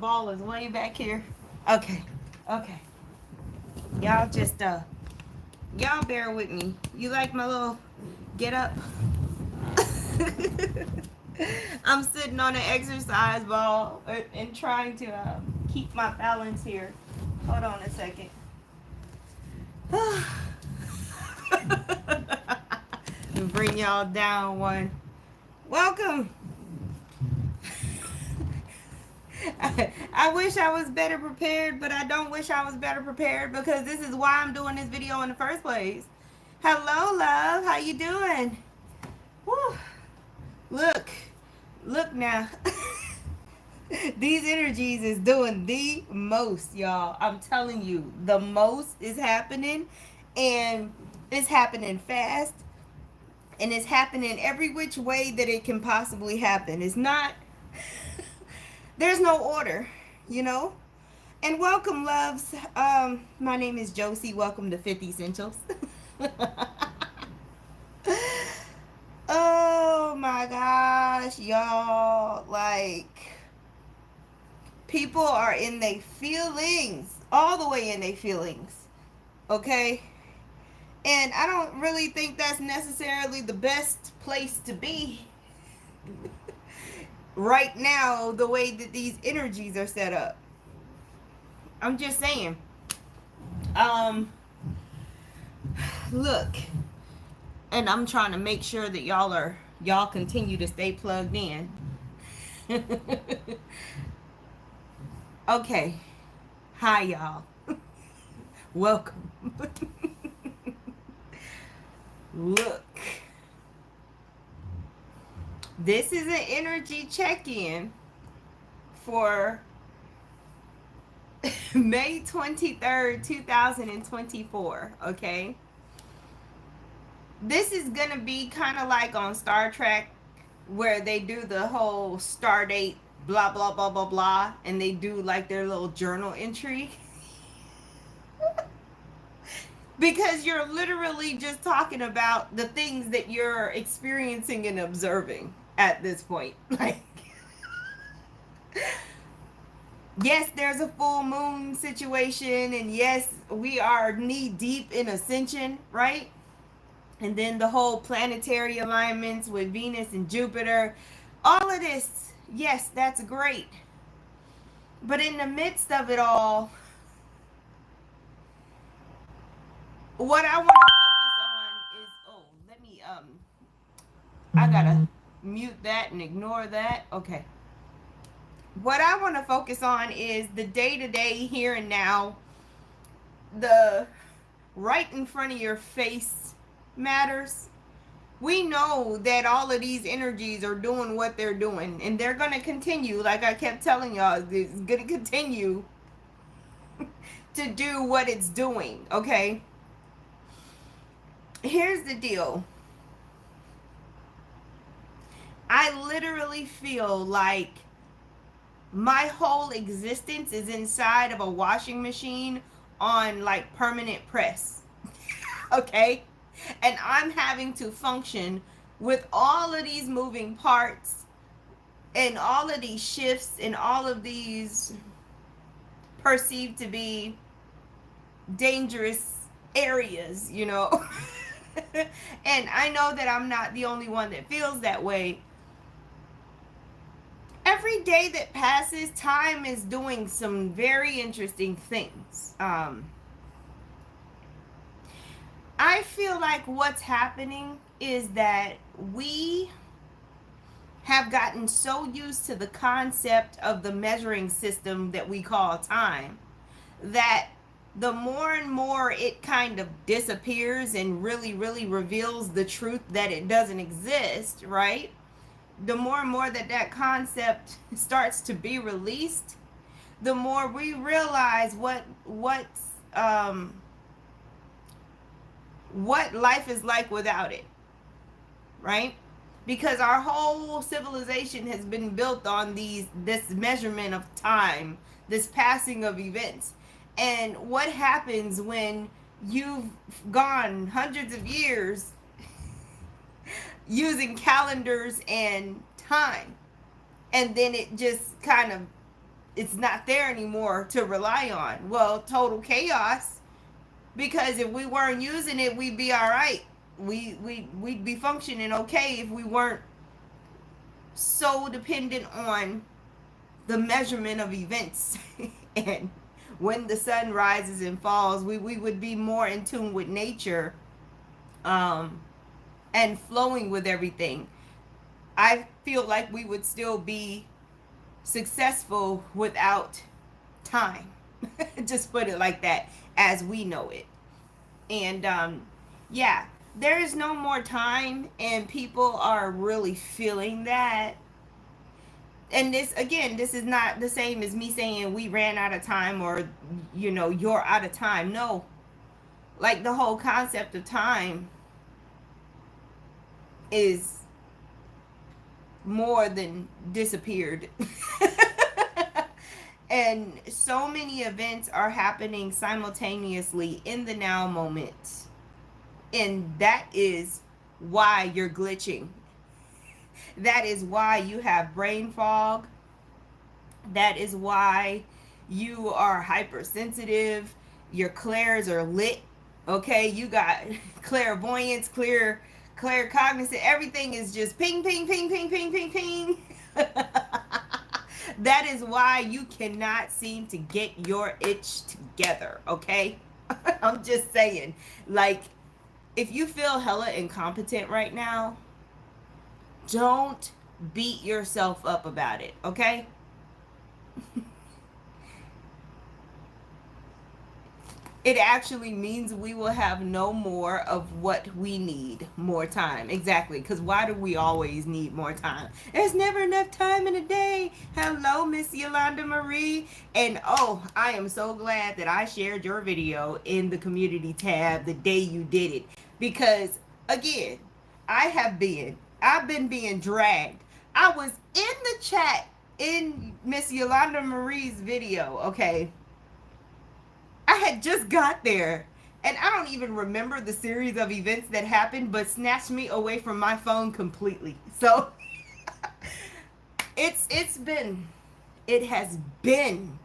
Ball is way back here. Okay. Okay. Y'all just y'all bear with me. You like my little get up? I'm sitting on an exercise ball and trying to keep my balance here. Hold on a second. Bring y'all down one. Welcome. I wish I was better prepared, but I don't wish I was better prepared because this is why I'm doing this video in the first place. Hello, love. How you doing? Woo. Look. Look now. These energies is doing the most, y'all. I'm telling you, the most is happening, and it's happening fast, and it's happening every which way that it can possibly happen. It's not, there's no order, you know? And welcome, loves. My name is Josie. Welcome to 50 Essentials. Oh my gosh, y'all. Like, people are in their feelings, all the way in their feelings. Okay? And I don't really think that's necessarily the best place to be right now, the way that these energies are set up. I'm just saying. Um, Look, and I'm trying to make sure that y'all continue to stay plugged in. Okay. Hi, y'all. Welcome. Look. This is an energy check-in for May 23rd, 2024, okay? This is going to be kind of like on Star Trek where they do the whole star date, blah, blah, blah, blah, blah, and they do like their little journal entry. Because you're literally just talking about the things that you're experiencing and observing at this point. Like, yes, there's a full moon situation, and yes, we are knee deep in ascension, right? And then the whole planetary alignments with Venus and Jupiter, all of this, yes, that's great. But in the midst of it all, what I want to focus on is, oh, let me I gotta mute that and ignore that. Okay. What I want to focus on is the day-to-day, here and now, the right in front of your face matters. We know that all of these energies are doing what they're doing, and they're going to continue, like I kept telling y'all, it's going to continue to do what it's doing, okay? Here's the deal. I literally feel like my whole existence is inside of a washing machine on like permanent press. Okay? And I'm having to function with all of these moving parts and all of these shifts and all of these perceived to be dangerous areas, you know? And I know that I'm not the only one that feels that way. Every day that passes, time is doing some very interesting things. I feel like what's happening is that we have gotten so used to the concept of the measuring system that we call time that the more and more it kind of disappears and really, really reveals the truth that it doesn't exist, right? The more and more that that concept starts to be released, the more we realize what life is like without it, right? Because our whole civilization has been built on this measurement of time, this passing of events. And what happens when you've gone hundreds of years using calendars and time, and then it just kind of it's not there anymore to rely on. Well, total chaos, because if we weren't using it, we'd be all right. We'd be functioning okay if we weren't so dependent on the measurement of events and when the sun rises and falls. We would be more in tune with nature, and flowing with everything. I feel like we would still be successful without time. Just put it like that, as we know it. And yeah, there is no more time, and people are really feeling that. And this, again, this is not the same as me saying we ran out of time, or you're out of time. No, like, the whole concept of time is more than disappeared. And so many events are happening simultaneously in the now moment. And that is why you're glitching. That is why you have brain fog. That is why you are hypersensitive. Your clairs are lit. Okay, you got clairvoyance, claircognizance. Everything is just ping, ping, ping, ping, ping, ping, ping. That is why you cannot seem to get your itch together, okay? I'm just saying. Like, if you feel hella incompetent right now, don't beat yourself up about it, okay? It actually means we will have no more of what we need, more time. Exactly, because why do we always need more time? There's never enough time in a day. Hello, Miss Yolanda Marie. And oh, I am so glad that I shared your video in the community tab the day you did it. Because, again, I've been being dragged. I was in the chat in Miss Yolanda Marie's video, okay? I had just got there, and I don't even remember the series of events that happened, but snatched me away from my phone completely. So it has been it has been.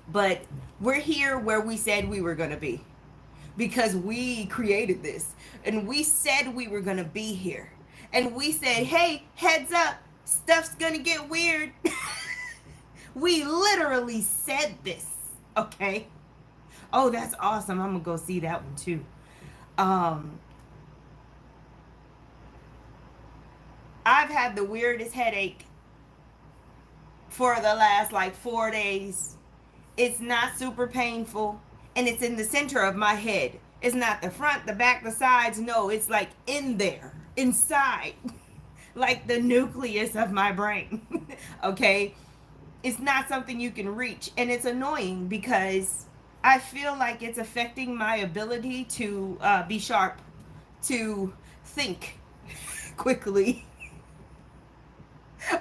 But we're here where we said we were going to be, because we created this, and we said we were going to be here, and we said, hey, heads up, stuff's gonna get weird. We literally said this, okay? Oh, that's awesome. I'm gonna go see that one too. I've had the weirdest headache for the last like 4 days. It's not super painful, and it's in the center of my head. It's not the front, the back, the sides. No, it's like in there, inside. Like the nucleus of my brain. Okay? It's not something you can reach, and it's annoying because I feel like it's affecting my ability to be sharp, to think quickly.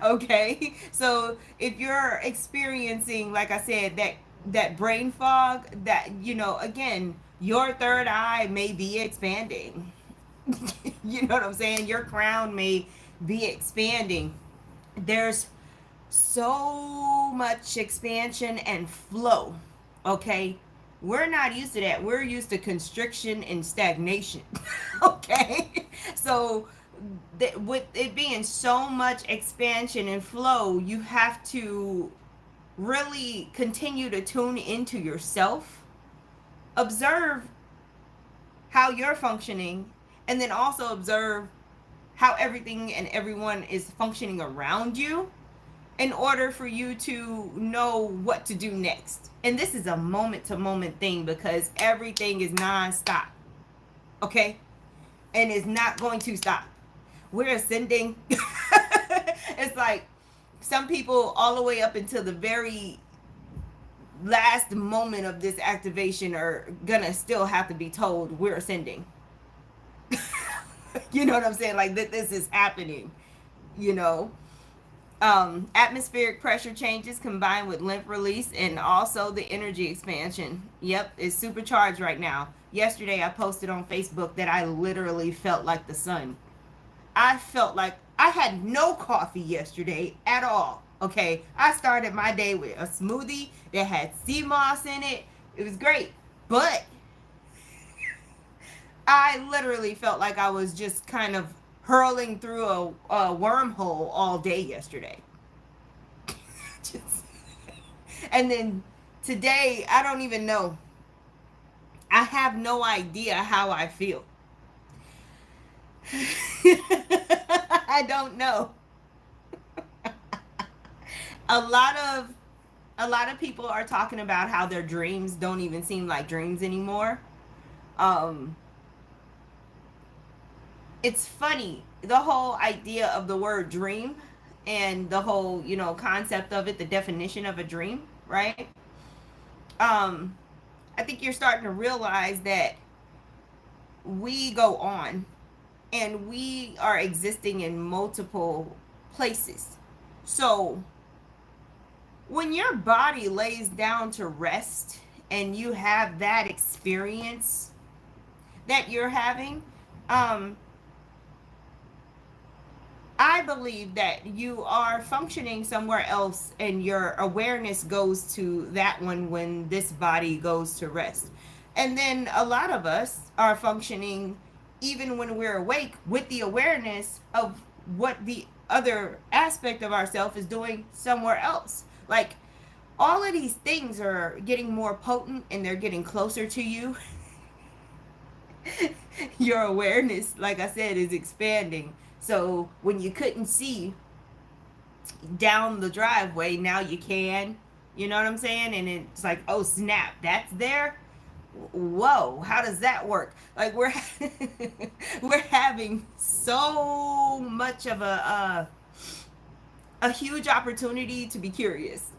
Okay? So if you're experiencing, like I said, that brain fog, that, again, your third eye may be expanding. You know what I'm saying? Your crown may be expanding. There's so much expansion and flow, okay? We're not used to that. We're used to constriction and stagnation. Okay? So with it being so much expansion and flow, you have to really continue to tune into yourself, observe how you're functioning, and then also observe how everything and everyone is functioning around you, in order for you to know what to do next. And this is a moment-to-moment thing, because everything is non-stop, okay? And it's not going to stop. We're ascending. It's like some people all the way up until the very last moment of this activation are gonna still have to be told we're ascending. You know what I'm saying? Like, that this is happening, atmospheric pressure changes combined with lymph release, and also the energy expansion. Yep, it's supercharged right now. Yesterday I posted on Facebook that I literally felt like the sun. I felt like I had no coffee yesterday at all. Okay, I started my day with a smoothie that had sea moss in it. It was great, but I literally felt like I was just kind of hurling through a wormhole all day yesterday. Just, and then today, I don't even know. I have no idea how I feel. I don't know. A lot of a lot of people are talking about how their dreams don't even seem like dreams anymore. Um it's funny, the whole idea of the word dream and the whole, concept of it, the definition of a dream, right? Um I think you're starting to realize that we go on and we are existing in multiple places. So when your body lays down to rest and you have that experience that you're having, um, I believe that you are functioning somewhere else and your awareness goes to that one when this body goes to rest. And then a lot of us are functioning even when we're awake with the awareness of what the other aspect of ourself is doing somewhere else. Like, all of these things are getting more potent and they're getting closer to you. Your awareness, like I said, is expanding. So when you couldn't see down the driveway, now you can. You know what I'm saying? And it's like, oh snap, that's there. Whoa, how does that work? Like, we're having so much of a huge opportunity to be curious.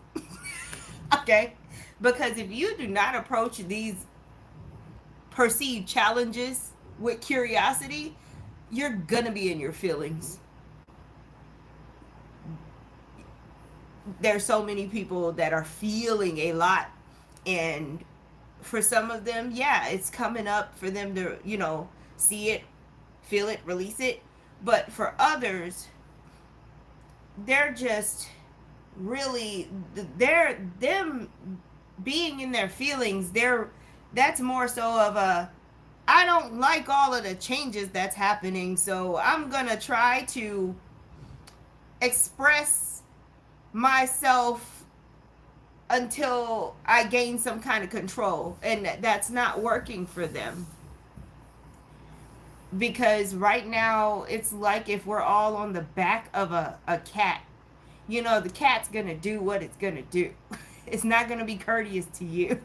Okay, because if you do not approach these perceived challenges with curiosity, you're gonna be in your feelings. There's so many people that are feeling a lot, and for some of them, yeah, it's coming up for them to, see it, feel it, release it. But for others, they're just really, they're them being in their feelings. That's more so of a, I don't like all of the changes that's happening, so I'm gonna try to express myself until I gain some kind of control, and that's not working for them. Because right now it's like if we're all on the back of a cat. The cat's gonna do what it's gonna do. It's not gonna be courteous to you.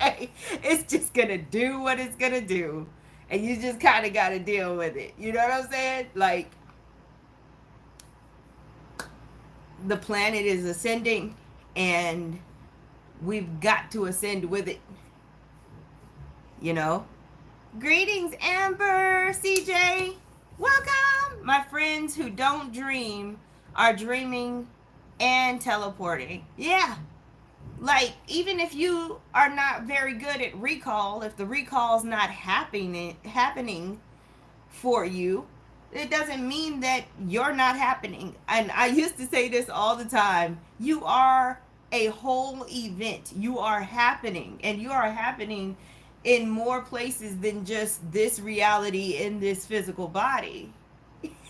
Okay, it's just gonna do what it's gonna do, and you just kind of gotta deal with it. You know what I'm saying? Like, the planet is ascending and we've got to ascend with it. Greetings, Amber, CJ. Welcome. My friends who don't dream are dreaming and teleporting. Yeah. Like, even if you are not very good at recall, if the recall's not happening for you, it doesn't mean that you're not happening. And I used to say this all the time. You are a whole event. You are happening, and you are happening in more places than just this reality in this physical body.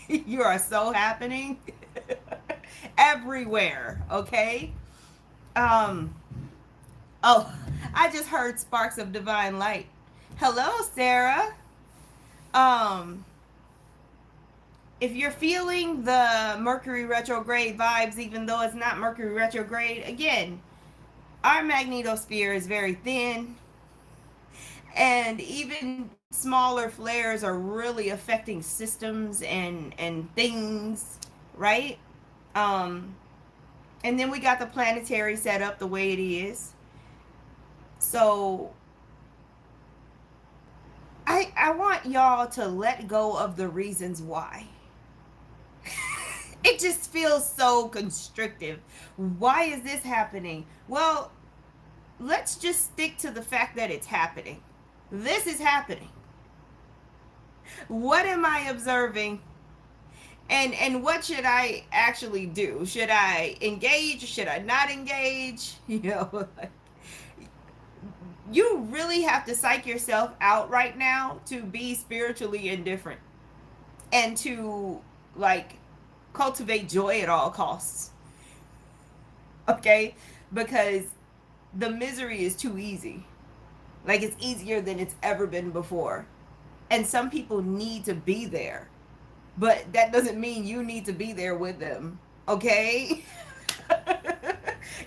You are so happening everywhere, okay? Oh, I just heard Sparks of Divine Light. Hello, Sarah. If you're feeling the Mercury retrograde vibes, even though it's not Mercury retrograde, again, our magnetosphere is very thin, and even smaller flares are really affecting systems and things, right? And then we got the planetary setup the way it is. So I want y'all to let go of the reasons why. It just feels so constrictive. Why is this happening? Well, let's just stick to the fact that it's happening. This is happening. What am I observing? And what should I actually do? Should I engage? Should I not engage? You know, you really have to psych yourself out right now to be spiritually indifferent and to like cultivate joy at all costs. Okay? Because the misery is too easy. Like it's easier than it's ever been before. And some people need to be there. But that doesn't mean you need to be there with them. Okay?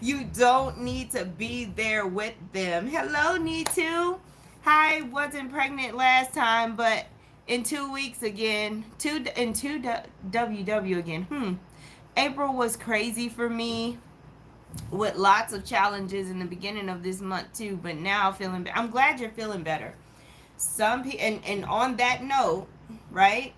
You don't need to be there with them. Hello, Nitu. Hi, wasn't pregnant last time, but in 2 weeks again. WW again. April was crazy for me with lots of challenges in the beginning of this month too, but now feeling better. I'm glad you're feeling better. Some people, and on that note, right?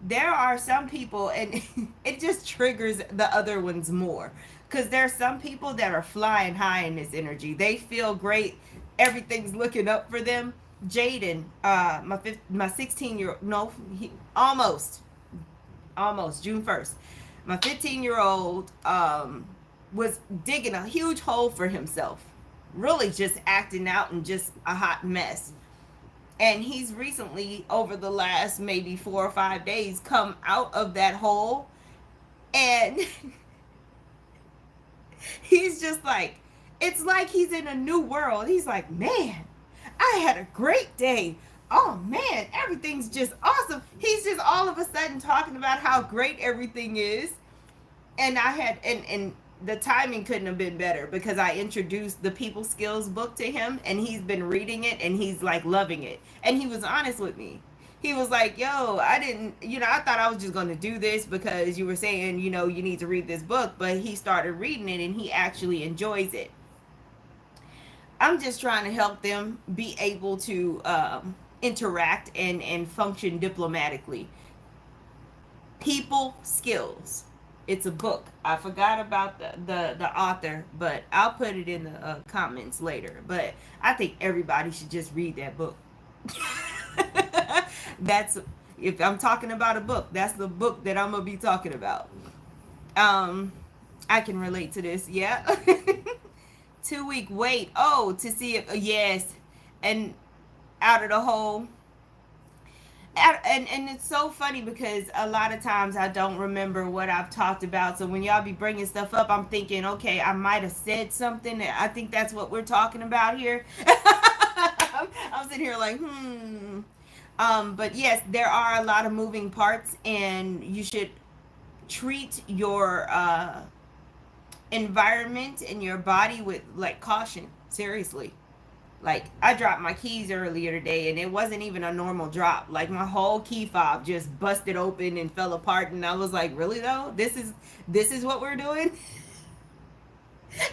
There are some people, and it just triggers the other ones more, because there's some people that are flying high in this energy. They feel great. Everything's looking up for them. Jaden, my 16-year-old, no, almost June 1st. My 15-year-old was digging a huge hole for himself, really just acting out and just a hot mess. And he's recently, over the last maybe 4 or 5 days, come out of that hole. And he's just like, it's like he's in a new world. He's like, man, I had a great day. Oh man, everything's just awesome. He's just all of a sudden talking about how great everything is. And I had, and the timing couldn't have been better, because I introduced the People Skills book to him, and he's been reading it, and he's like loving it. And he was honest with me. He was like, yo, I didn't, I thought I was just going to do this because you were saying, you need to read this book. But he started reading it, and he actually enjoys it. I'm just trying to help them be able to interact and function diplomatically. People Skills. It's a book. I forgot about the author, but I'll put it in the comments later. But I think everybody should just read that book. That's, if I'm talking about a book, that's the book that I'm gonna be talking about. I can relate to this. Yeah. 2 week wait. Oh, to see if yes, and out of the hole. And it's so funny because a lot of times I don't remember what I've talked about. So when y'all be bringing stuff up, I'm thinking, okay, I might have said something. I think that's what we're talking about here. I'm sitting here like, but yes, there are a lot of moving parts, and you should treat your environment and your body with like caution. Seriously. Like, I dropped my keys earlier today, and it wasn't even a normal drop. Like, my whole key fob just busted open and fell apart, and I was like, really though? This is what we're doing?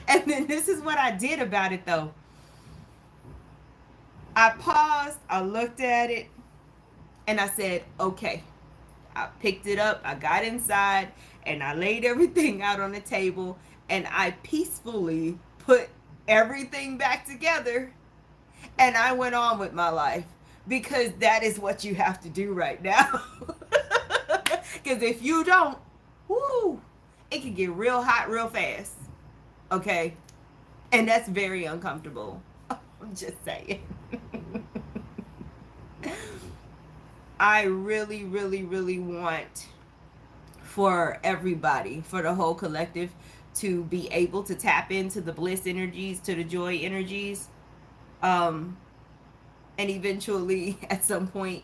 And then this is what I did about it though. I paused, I looked at it, and I said, okay. I picked it up, I got inside, and I laid everything out on the table, and I peacefully put everything back together. And I went on with my life, because that is what you have to do right now. Because if you don't, whoo, it can get real hot real fast. Okay? And that's very uncomfortable. I'm just saying. I really, really, really want for everybody, for the whole collective, to be able to tap into the bliss energies, to the joy energies. And eventually at some point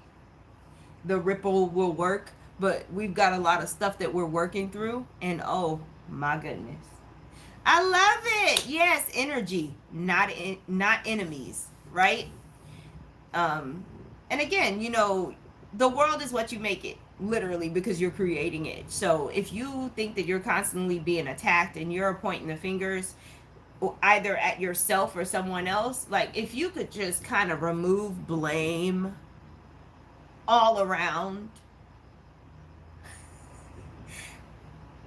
the ripple will work, but we've got a lot of stuff that we're working through, and oh my goodness, I love it. Yes, energy, not enemies, right? And again, the world is what you make it, literally, because you're creating it. So if you think that you're constantly being attacked and you're pointing the fingers either at yourself or someone else, like, if you could just kind of remove blame all around,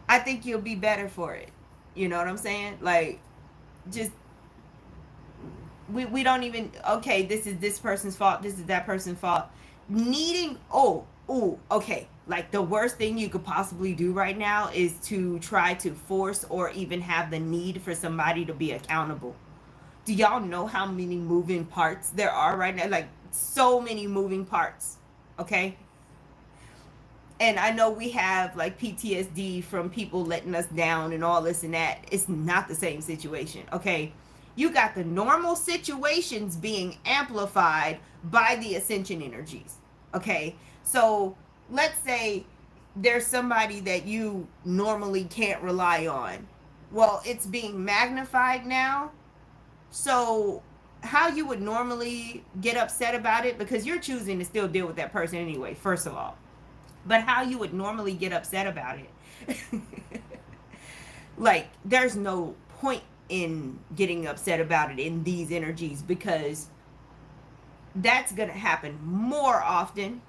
I think you'll be better for it. You know what I'm saying? Like, just, we don't even, okay, this is this person's fault, this is that person's fault. needing, okay, like the worst thing you could possibly do right now is to try to force or even have the need for somebody to be accountable. Do y'all know how many moving parts there are right now? Like, so many moving parts. Okay. And I know we have like PTSD from people letting us down and all this and that. It's not the same situation. Okay. You got the normal situations being amplified by the ascension energies. Okay. So let's say there's somebody that you normally can't rely on. Well, it's being magnified now. So how you would normally get upset about it, because you're choosing to still deal with that person anyway, first of all, but how you would normally get upset about it, like there's no point in getting upset about it in these energies, because that's gonna happen more often.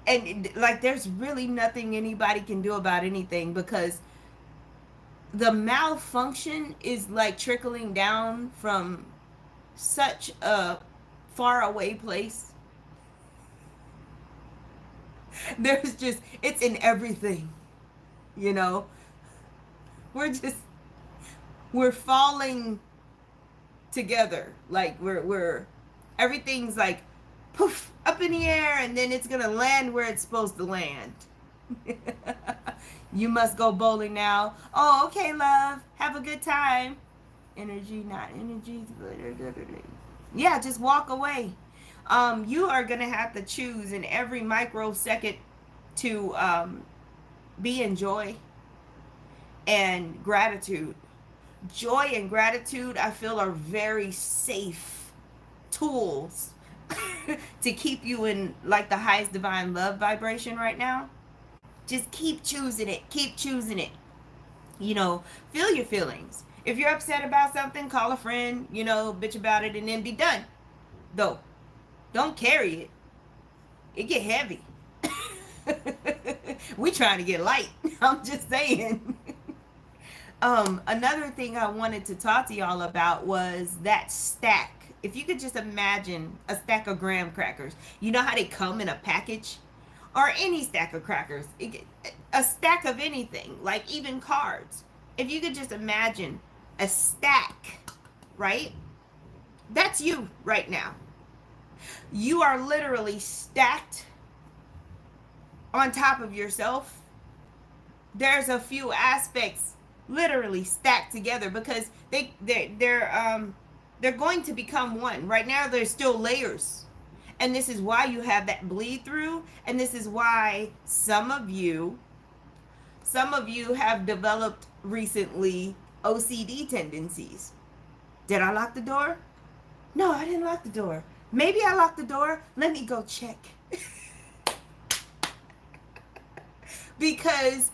And like there's really nothing anybody can do about anything, because the malfunction is like trickling down from such a far away place. There's just, it's in everything, you know. We're falling together, like we're everything's like poof up in the air, and then it's gonna land where it's supposed to land. You must go bowling now. Oh, okay, love, have a good time. Energy, not energy. Yeah, just walk away. You are gonna have to choose in every microsecond to be in joy and gratitude. Joy and gratitude, I feel, are very safe tools to keep you in like the highest divine love vibration right now. Just keep choosing it. Keep choosing it. You know, feel your feelings. If you're upset about something, call a friend, you know, bitch about it, and then be done. Though, don't carry it. It get heavy. We trying to get light. I'm just saying. Another thing I wanted to talk to y'all about was that stack. If you could just imagine a stack of graham crackers. You know how they come in a package? Or any stack of crackers. A stack of anything, like even cards. If you could just imagine a stack, right? That's you right now. You are literally stacked on top of yourself. There's a few aspects literally stacked together, because they're going to become one. Right now there's still layers. And this is why you have that bleed through, and this is why some of you have developed recently OCD tendencies. Did I lock the door? No, I didn't lock the door. Maybe I locked the door. Let me go check. Because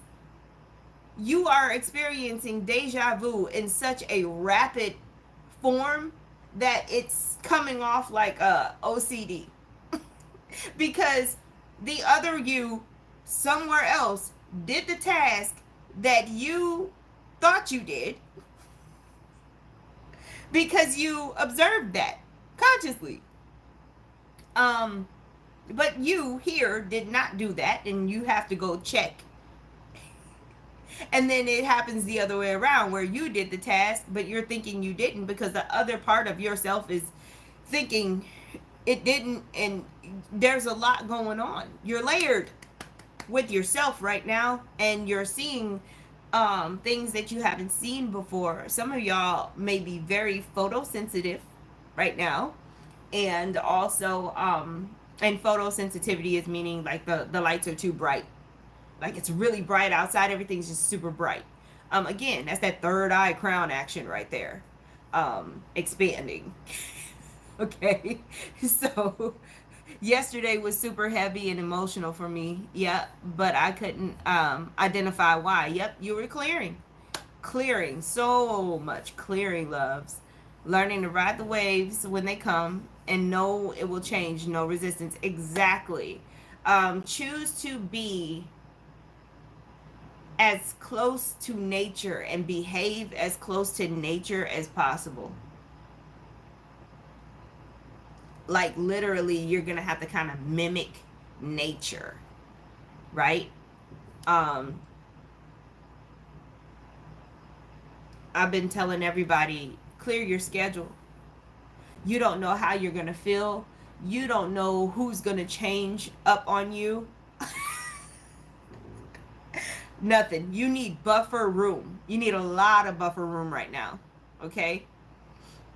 you are experiencing deja vu in such a rapid form that it's coming off like a OCD. Because the other you somewhere else did the task that you thought you did, because you observed that consciously. But you here did not do that, and you have to go check. And then it happens the other way around, where you did the task, but you're thinking you didn't, because the other part of yourself is thinking it didn't. And there's a lot going on. You're layered with yourself right now, and you're seeing things that you haven't seen before. Some of y'all may be very photosensitive right now, and also and photosensitivity is meaning like the lights are too bright. Like it's really bright outside, everything's just super bright. Again, that's that third eye crown action right there. Expanding. Okay. So yesterday was super heavy and emotional for me. Yep. But I couldn't identify why. Yep, you were clearing. Clearing. So much clearing, loves. Learning to ride the waves when they come and know it will change. No resistance. Exactly. Choose to be as close to nature and behave as close to nature as possible. like literally you're gonna have to kind of mimic nature, right? I've been telling everybody, clear your schedule. You don't know how you're gonna feel. You don't know who's gonna change up on you. Nothing. You need buffer room. You need a lot of buffer room right now. Okay?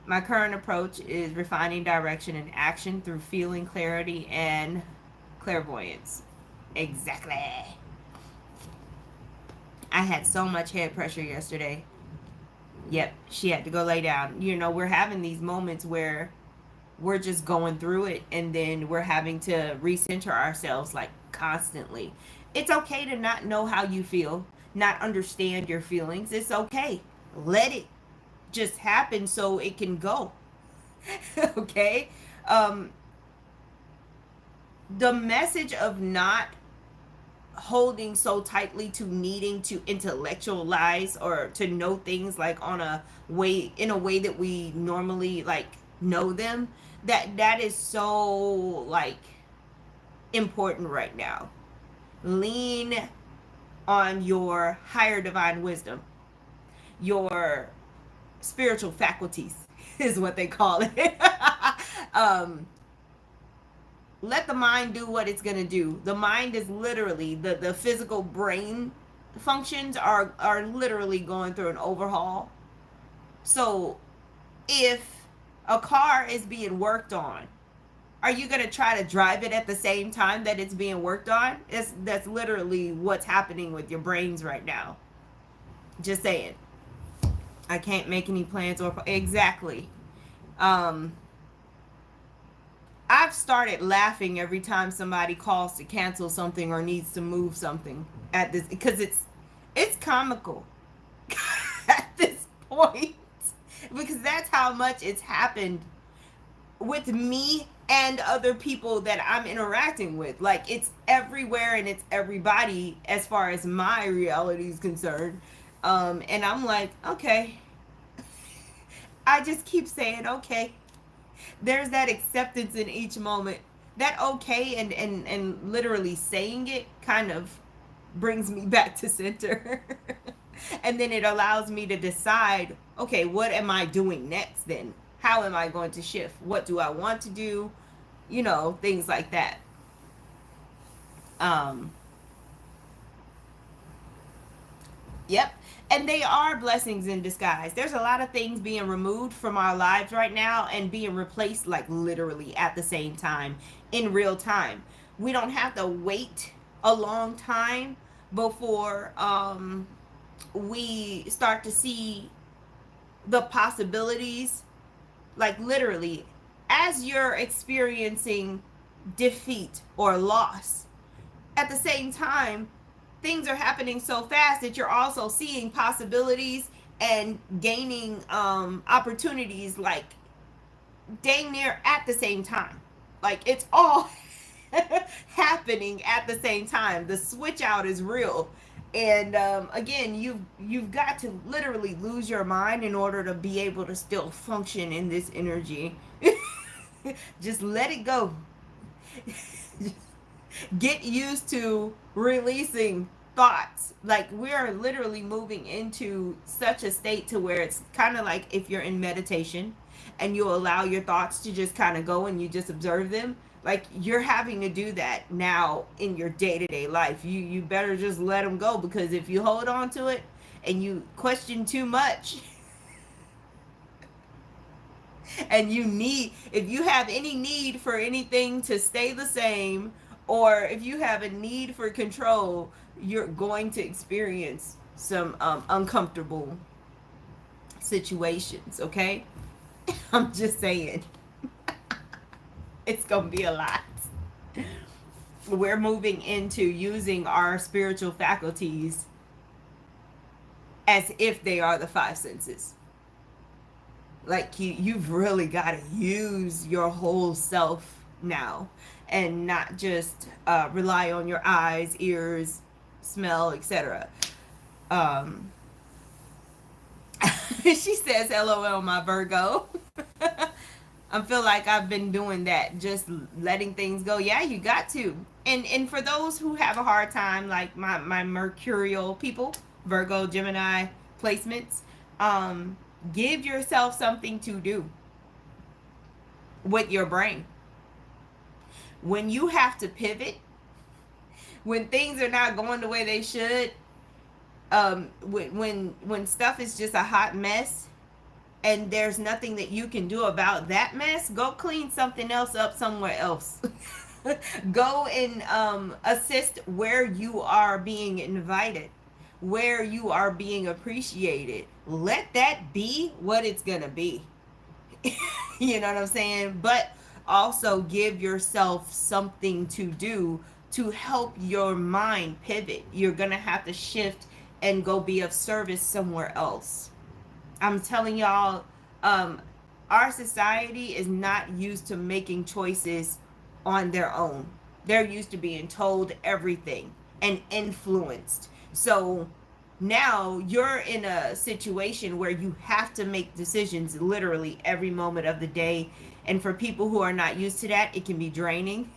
My current approach is refining direction and action through feeling, clarity, and clairvoyance. Exactly. I had so much head pressure yesterday. Yep, she had to go lay down. You know, we're having these moments where we're just going through it, and then we're having to recenter ourselves like constantly. It's okay to not know how you feel, not understand your feelings. It's okay. Let it just happen so it can go. Okay? The message of not holding so tightly to needing to intellectualize or to know things like in a way that we normally like know them, that is so like important right now. Lean on your higher divine wisdom, your spiritual faculties is what they call it. Let the mind do what it's going to do. The mind is literally the physical brain functions are literally going through an overhaul. So if a car is being worked on, are you going to try to drive it at the same time that it's being worked on? That's literally what's happening with your brains right now. Just saying. I can't make any plans or exactly. I've started laughing every time somebody calls to cancel something or needs to move something at this, because it's comical at this point, because that's how much it's happened with me and other people that I'm interacting with. Like, it's everywhere and it's everybody as far as my reality is concerned. And I'm like, okay. I just keep saying, okay. There's that acceptance in each moment. That okay and literally saying it kind of brings me back to center. And then it allows me to decide, okay, what am I doing next then? How am I going to shift? What do I want to do? You know, things like that. Yep. And they are blessings in disguise. There's a lot of things being removed from our lives right now and being replaced like literally at the same time, in real time. We don't have to wait a long time before we start to see the possibilities. Like literally, as you're experiencing defeat or loss, at the same time, things are happening so fast that you're also seeing possibilities and gaining opportunities like dang near at the same time. Like, it's all happening at the same time. The switch out is real. And again, you've got to literally lose your mind in order to be able to still function in this energy. Just let it go. Get used to releasing thoughts. Like, we're literally moving into such a state to where it's kind of like if you're in meditation and you allow your thoughts to just kind of go and you just observe them. Like, you're having to do that now in your day-to-day life. You better just let them go, because if you hold on to it and you question too much, and if you have any need for anything to stay the same, or if you have a need for control, you're going to experience some uncomfortable situations, okay? I'm just saying. It's going to be a lot. We're moving into using our spiritual faculties as if they are the five senses. Like, you've really got to use your whole self now, and not just rely on your eyes, ears, smell, etc. She says, LOL, my Virgo. I feel like I've been doing that, just letting things go. Yeah, you got to. And for those who have a hard time, like my mercurial people, Virgo, Gemini placements, um, give yourself something to do with your brain. When you have to pivot, when things are not going the way they should, when stuff is just a hot mess, and there's nothing that you can do about that mess, go clean something else up somewhere else. Go and assist where you are being invited, where you are being appreciated. Let that be what it's gonna be. You know what I'm saying? But also give yourself something to do to help your mind pivot. You're gonna have to shift and go be of service somewhere else. I'm telling y'all, our society is not used to making choices on their own. They're used to being told everything and influenced. So now you're in a situation where you have to make decisions literally every moment of the day. And for people who are not used to that, it can be draining.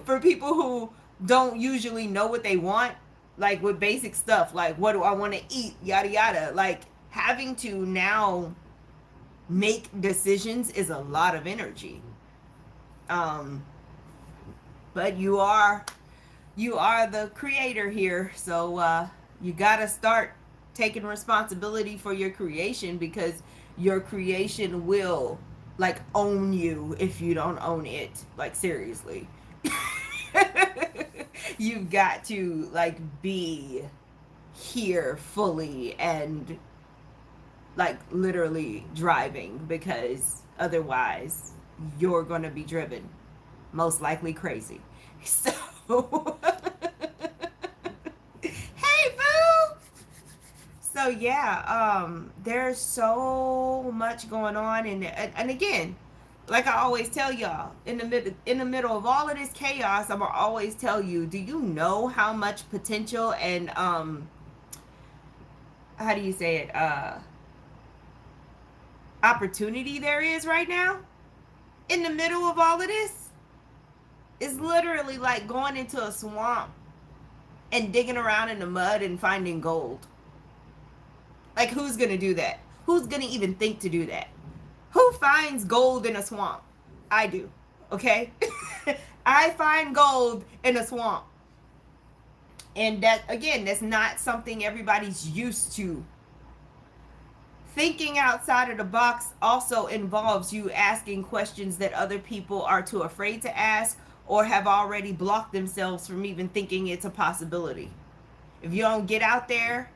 For people who don't usually know what they want, like with basic stuff, like what do I want to eat, yada yada, like having to now make decisions is a lot of energy. But you are the creator here, so you gotta start taking responsibility for your creation, because your creation will like own you if you don't own it. Like seriously. You've got to like be here fully and like literally driving, because otherwise you're going to be driven, most likely crazy. So hey boo. So yeah, there's so much going on, and again, like I always tell y'all, in the middle of all of this chaos, I'm gonna always tell you, do you know how much potential and how do you say it, opportunity there is right now in the middle of all of this? It's literally like going into a swamp and digging around in the mud and finding gold. Like, who's gonna do that? Who's gonna even think to do that? Who finds gold in a swamp? I do. Okay? I find gold in a swamp. And that, again, that's not something everybody's used to. Thinking outside of the box also involves you asking questions that other people are too afraid to ask, or have already blocked themselves from even thinking it's a possibility. If you don't get out there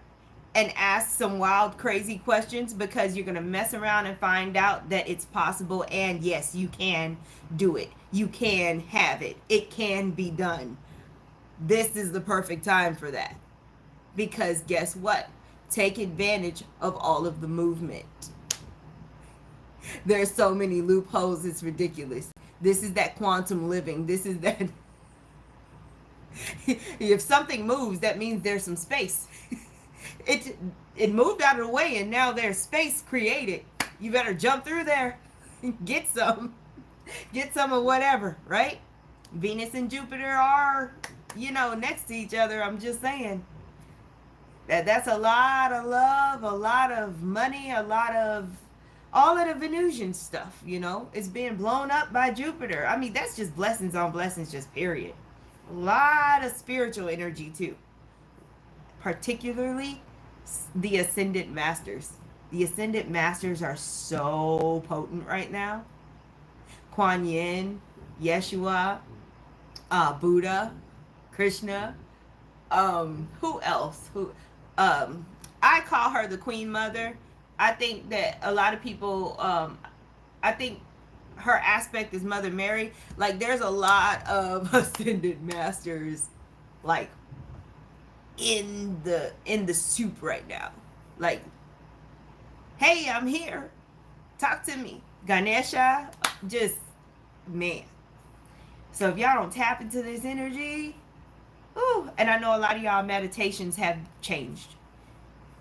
and ask some wild, crazy questions, because you're going to mess around and find out that it's possible, and yes, you can do it. You can have it. It can be done. This is the perfect time for that. Because guess what? Take advantage of all of the movement. There's so many loopholes, it's ridiculous. This is that quantum living. This is that. If something moves, that means there's some space. It moved out of the way, and now there's space created. You better jump through there. Get some of whatever, right? Venus and Jupiter are, next to each other. I'm just saying. That's a lot of love, a lot of money, a lot of all of the Venusian stuff, is being blown up by Jupiter. I mean, that's just blessings on blessings, just period. A lot of spiritual energy too. Particularly the Ascendant Masters. The Ascendant Masters are so potent right now. Kuan Yin, Yeshua, Buddha, Krishna. Who else? I call her the Queen Mother. I think that a lot of people, I think her aspect is Mother Mary. Like, there's a lot of Ascendant Masters, like, in the soup right now. Like, hey, I'm here. Talk to me. Ganesha, just, man. So if y'all don't tap into this energy, ooh, and I know a lot of y'all meditations have changed.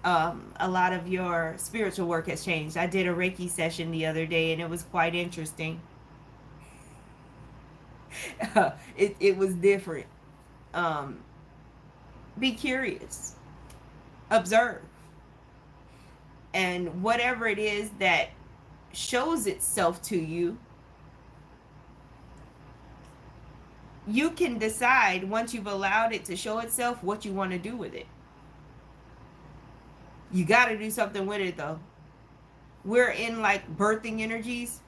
A lot of your spiritual work has changed. I did a Reiki session the other day and it was quite interesting. It was different. Um, be curious, observe, and whatever it is that shows itself to you, you can decide once you've allowed it to show itself what you want to do with it. You got to do something with it though. We're in like birthing energies,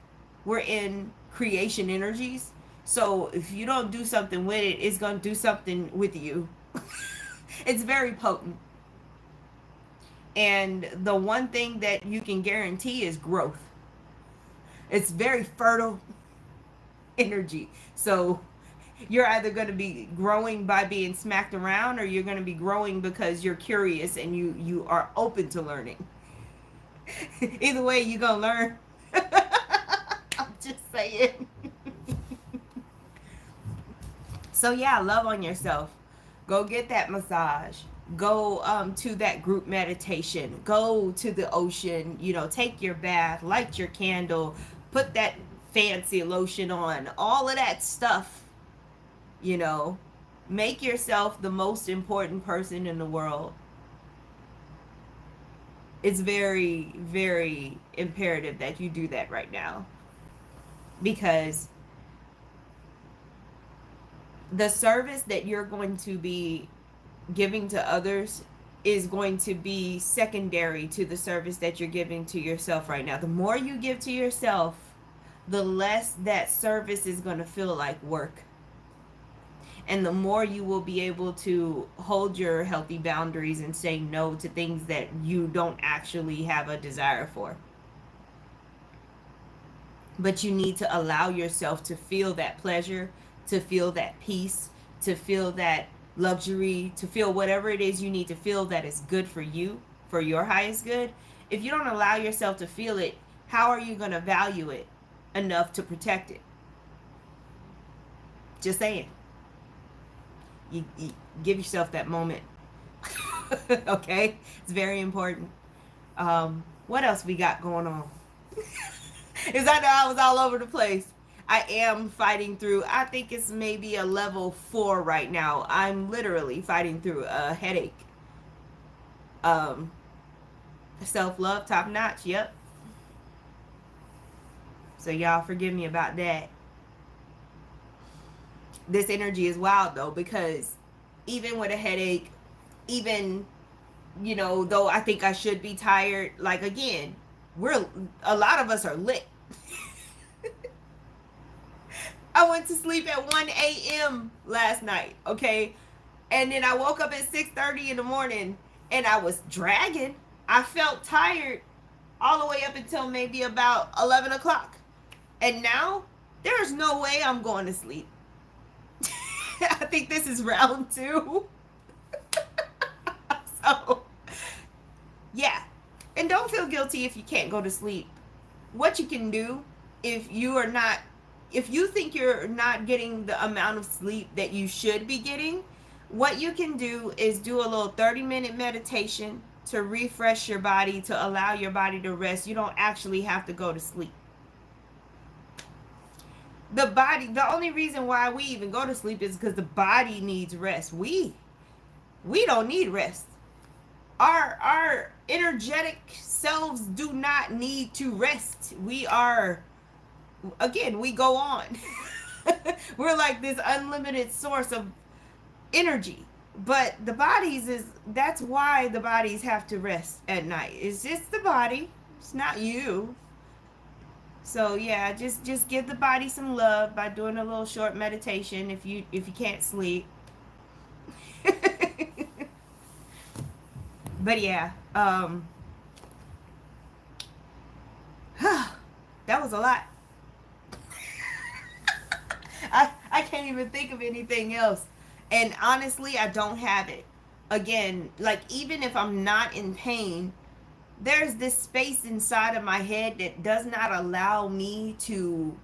we're in creation energies. So if you don't do something with it, it's going to do something with you. It's very potent. And the one thing that you can guarantee is growth. It's very fertile energy. So you're either going to be growing by being smacked around, or you're going to be growing because you're curious and you are open to learning. Either way, you're going to learn. I'm just saying. So yeah, love on yourself. Go get that massage. Go to that group meditation. Go to the ocean. You know, take your bath. Light your candle. Put that fancy lotion on. All of that stuff. You know, make yourself the most important person in the world. It's very, very imperative that you do that right now. Because the service that you're going to be giving to others is going to be secondary to the service that you're giving to yourself right now. The more you give to yourself, the less that service is going to feel like work. And the more you will be able to hold your healthy boundaries and say no to things that you don't actually have a desire for. But you need to allow yourself to feel that pleasure, to feel that peace, to feel that luxury, to feel whatever it is you need to feel that is good for you, for your highest good. If you don't allow yourself to feel it, how are you going to value it enough to protect it? Just saying. You give yourself that moment. Okay? It's very important. What else we got going on? Because I know I was all over the place. I am fighting through, I think it's maybe a level 4 right now. I'm literally fighting through a headache. Self-love, top notch, yep. So y'all forgive me about that. This energy is wild though, because even with a headache, even, you know, though I think I should be tired, like again, a lot of us are lit. I went to sleep at 1 a.m. last night, okay? And then I woke up at 6:30 in the morning and I was dragging. I felt tired all the way up until maybe about 11 o'clock. And now there's no way I'm going to sleep. I think this is round 2. So, yeah. And don't feel guilty if you can't go to sleep. What you can do if you think you're not getting the amount of sleep that you should be getting, what you can do is do a little 30-minute meditation to refresh your body, to allow your body to rest. You don't actually have to go to sleep. The only reason why we even go to sleep is because the body needs rest. We don't need rest. Our energetic selves do not need to rest. We are, again, we go on. We're like this unlimited source of energy. But the bodies that's why the bodies have to rest at night. It's just the body. It's not you. So yeah, just give the body some love by doing a little short meditation if you can't sleep. But yeah, that was a lot. I can't even think of anything else. And honestly, I don't have it. Again, like even if I'm not in pain, there's this space inside of my head that does not allow me to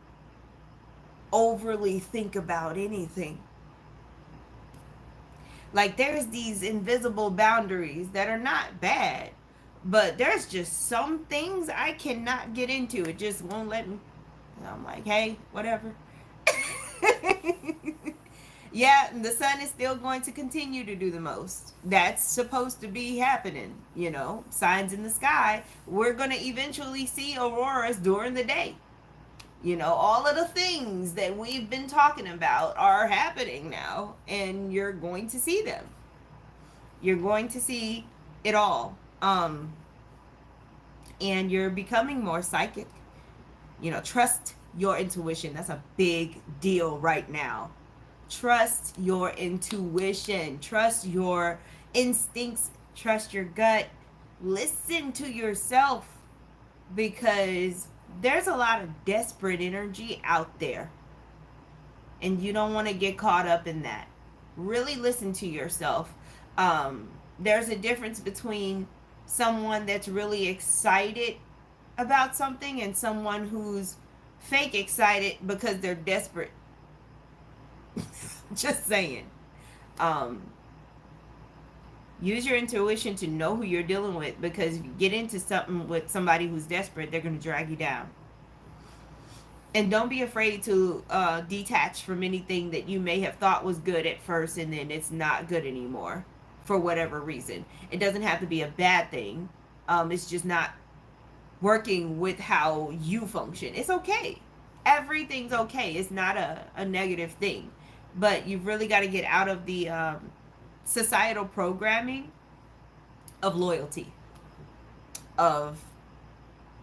overly think about anything. Like there's these invisible boundaries that are not bad, But there's just some things I cannot get into. It just won't let me. And I'm like, hey, whatever. Yeah, the sun is still going to continue to do the most. That's supposed to be happening, signs in the sky. We're going to eventually see auroras during the day. All of the things that we've been talking about are happening now, and you're going to see them. You're going to see it all. And you're becoming more psychic. Trust your intuition. That's a big deal right now. Trust your intuition. Trust your instincts. Trust your gut. Listen to yourself, because there's a lot of desperate energy out there, and you don't want to get caught up in that. Really listen to yourself. There's a difference between someone that's really excited about something and someone who's fake excited because they're desperate. Just saying. Use your intuition to know who you're dealing with, because if you get into something with somebody who's desperate, they're going to drag you down. And don't be afraid to detach from anything that you may have thought was good at first and then it's not good anymore for whatever reason. It doesn't have to be a bad thing. It's just not working with how you function. It's okay. Everything's okay. It's not a negative thing. But you've really got to get out of the societal programming of loyalty, of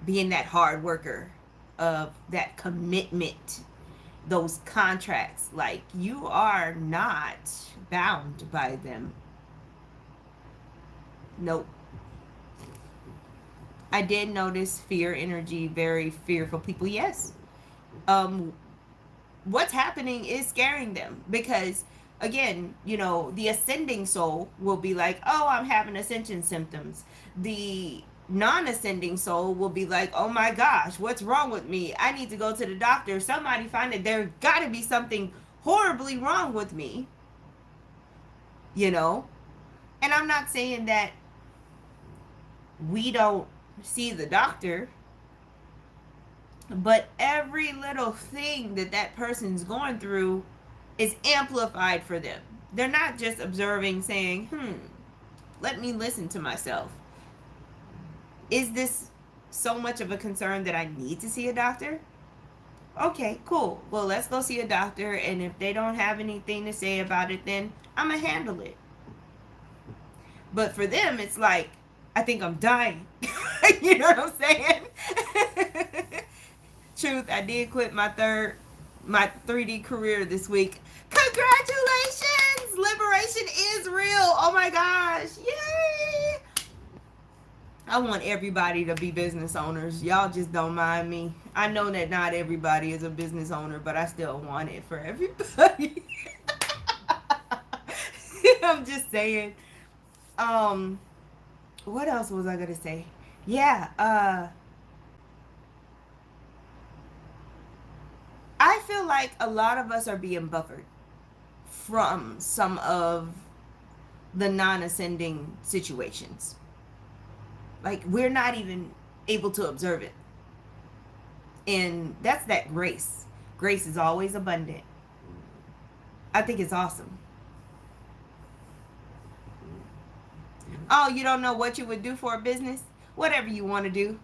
being that hard worker, of that commitment, those contracts. Like, you are not bound by them. Nope. I did notice fear energy, very fearful people. Yes. What's happening is scaring them, because again, the ascending soul will be like, oh, I'm having ascension symptoms. The non-ascending soul will be like, oh my gosh, what's wrong with me? I need to go to the doctor. Somebody find it. There's got to be something horribly wrong with me. And I'm not saying that we don't see the doctor, but every little thing that person's going through is amplified for them. They're not just observing, saying, let me listen to myself. Is this so much of a concern that I need to see a doctor? Okay, cool. Well, let's go see a doctor, and if they don't have anything to say about it, then I'm going to handle it. But for them, it's like, I think I'm dying. You know what I'm saying? Truth, I did quit my 3D career this week. Congratulations! Liberation is real. Oh my gosh. Yay! I want everybody to be business owners. Y'all just don't mind me. I know that not everybody is a business owner, but I still want it for everybody. I'm just saying. What else was I gonna say? Yeah, I feel like a lot of us are being buffered from some of the non-ascending situations. Like, we're not even able to observe it. And that's that grace. Grace is always abundant. I think it's awesome. Oh, you don't know what you would do for a business? Whatever you want to do.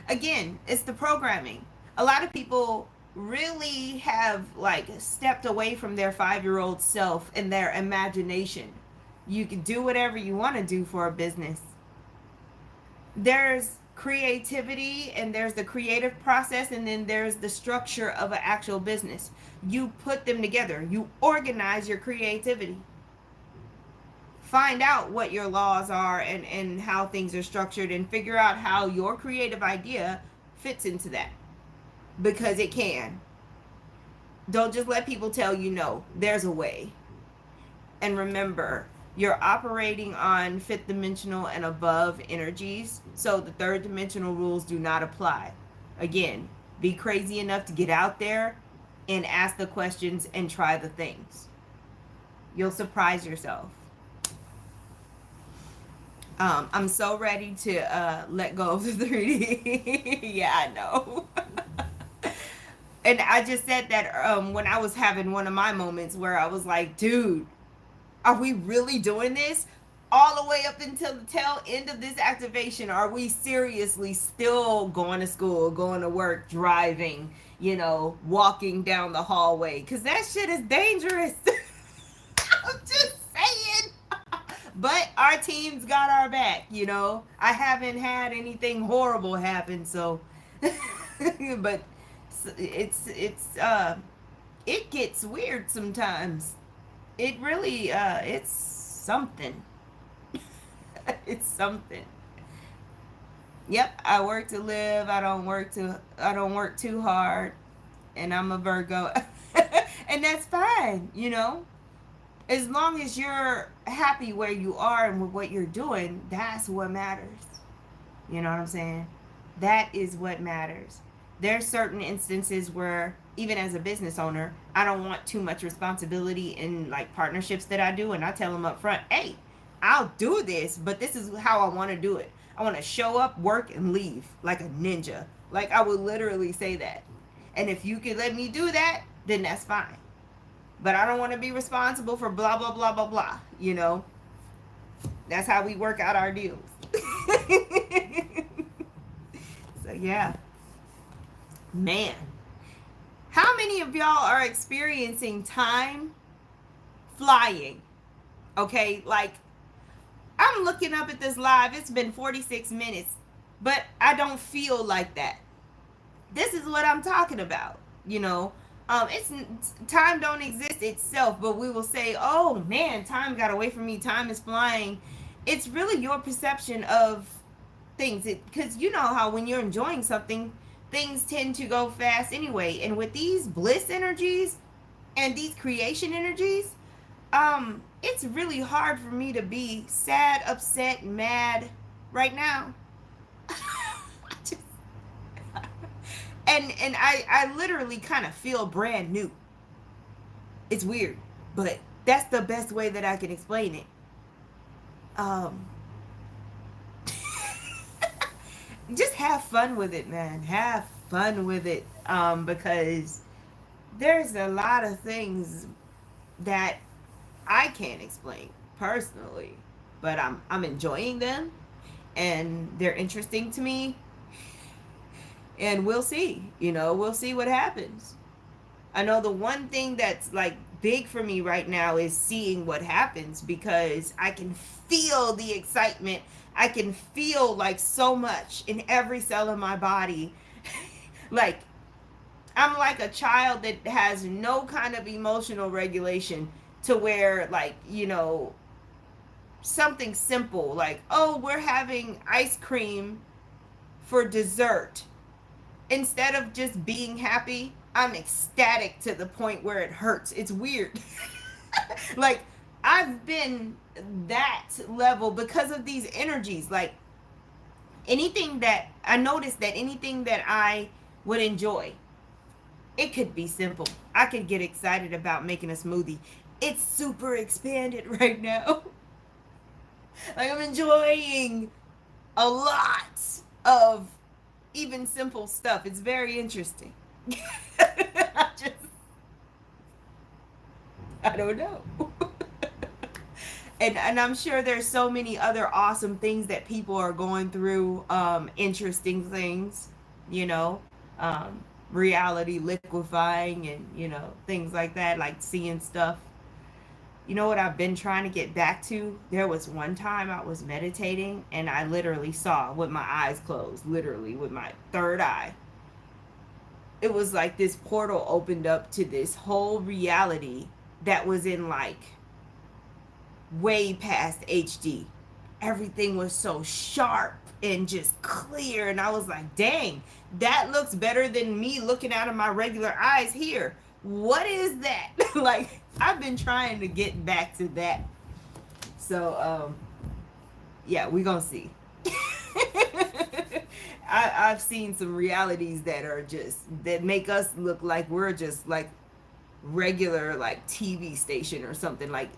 Again, it's the programming. A lot of people really have stepped away from their 5-year-old self and their imagination. You can do whatever you want to do for a business. There's creativity, and there's the creative process, and then there's the structure of an actual business. You put them together. You organize your creativity. Find out what your laws are and how things are structured, and figure out how your creative idea fits into that, because it can. Don't just let people tell you no. There's a way. And remember, you're operating on 5th dimensional and above energies, so the 3rd dimensional rules do not apply. Again, be crazy enough to get out there and ask the questions and try the things. You'll surprise yourself. I'm so ready to let go of the 3D. Yeah, I know. And I just said that when I was having one of my moments where I was like, dude, are we really doing this? All the way up until the tail end of this activation, are we seriously still going to school, going to work, driving, walking down the hallway? Because that shit is dangerous. I'm just saying. But our team's got our back. I haven't had anything horrible happen, so. But it gets weird sometimes. It really it's something. It's something. Yep, I work to live. I don't work too hard, and I'm a Virgo. And that's fine. As long as you're happy where you are and with what you're doing, that's what matters. You know what I'm saying? That is what matters. There's certain instances where, even as a business owner, I don't want too much responsibility in like partnerships that I do, and I tell them up front, hey, I'll do this, but this is how I want to do it. I want to show up, work, and leave like a ninja. Like, I would literally say that. And if you could let me do that, then that's fine. But I don't want to be responsible for blah, blah, blah, blah, blah. That's how we work out our deals. So, yeah. Man. How many of y'all are experiencing time flying? Okay, like, I'm looking up at this live. It's been 46 minutes, but I don't feel like that. This is what I'm talking about. It's time don't exist itself, but we will say, "Oh man, time got away from me. Time is flying." It's really your perception of things, because you know how when you're enjoying something, things tend to go fast anyway. And with these bliss energies and these creation energies, it's really hard for me to be sad, upset, mad right now. And I literally kind of feel brand new. It's weird, but that's the best way that I can explain it. Just have fun with it, man. Have fun with it, because there's a lot of things that I can't explain personally, but I'm enjoying them, and they're interesting to me, and we'll see. We'll see what happens. I know the one thing that's like big for me right now is seeing what happens, because I can feel the excitement. I can feel like so much in every cell of my body. Like, I'm like a child that has no kind of emotional regulation, to where, like, something simple like, oh, we're having ice cream for dessert. Instead of just being happy, I'm ecstatic to the point where it hurts. It's weird. Like, I've been that level because of these energies. Like, anything that I noticed, that anything that I would enjoy, it could be simple. I could get excited about making a smoothie. It's super expanded right now. Like, I'm enjoying a lot of even simple stuff. It's very interesting. I don't know. And I'm sure there's so many other awesome things that people are going through, interesting things, you know, reality liquefying, and, things like that, like seeing stuff. You know what I've been trying to get back to? There was one time I was meditating, and I literally saw, with my eyes closed, literally with my third eye, it was like this portal opened up to this whole reality that was in, like, way past HD. Everything was so sharp and just clear, and I was like, dang, that looks better than me looking out of my regular eyes here. What is that? Like, I've been trying to get back to that. So, yeah, we gonna see. I've seen some realities that are that make us look like we're just like regular, like, TV station or something. Like,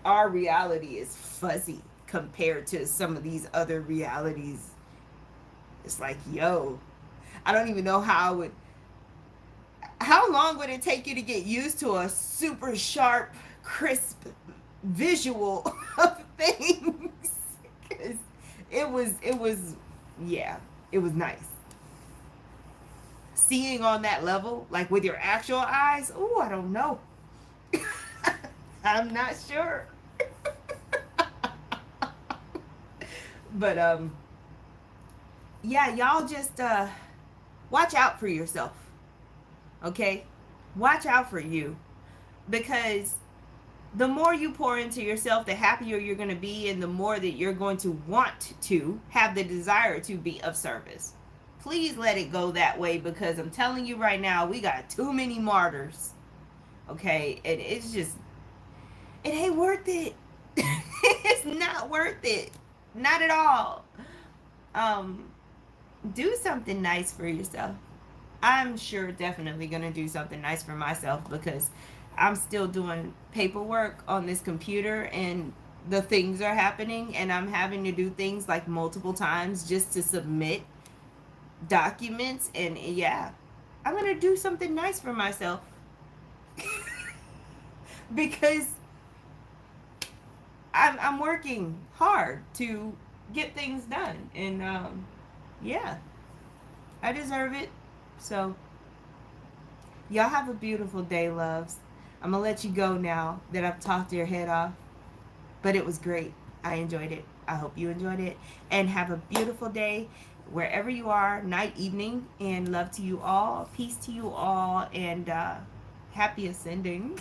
our reality is fuzzy. compared to some of these other realities. It's like, yo, I don't even know how long would it take you to get used to a super sharp, crisp visual of things? 'Cause yeah, it was nice. Seeing on that level, like with your actual eyes, oh, I don't know. I'm not sure. But yeah, y'all just watch out for yourself. Okay? Watch out for you, because the more you pour into yourself, the happier you're going to be, and the more that you're going to want to have the desire to be of service. Please let it go that way, because I'm telling you right now, we got too many martyrs. Okay? And it's just, it ain't worth it. It's not worth it. Not at all. Do something nice for yourself. I'm sure definitely going to do something nice for myself, because I'm still doing paperwork on this computer, and the things are happening, and I'm having to do things like multiple times just to submit documents. And yeah, I'm going to do something nice for myself. Because I'm working hard to get things done, and yeah, I deserve it. So y'all have a beautiful day, loves. I'm gonna let you go now that I've talked your head off, but it was great. I enjoyed it. I hope you enjoyed it, and have a beautiful day wherever you are, night, evening, and love to you all, peace to you all, and happy ascending.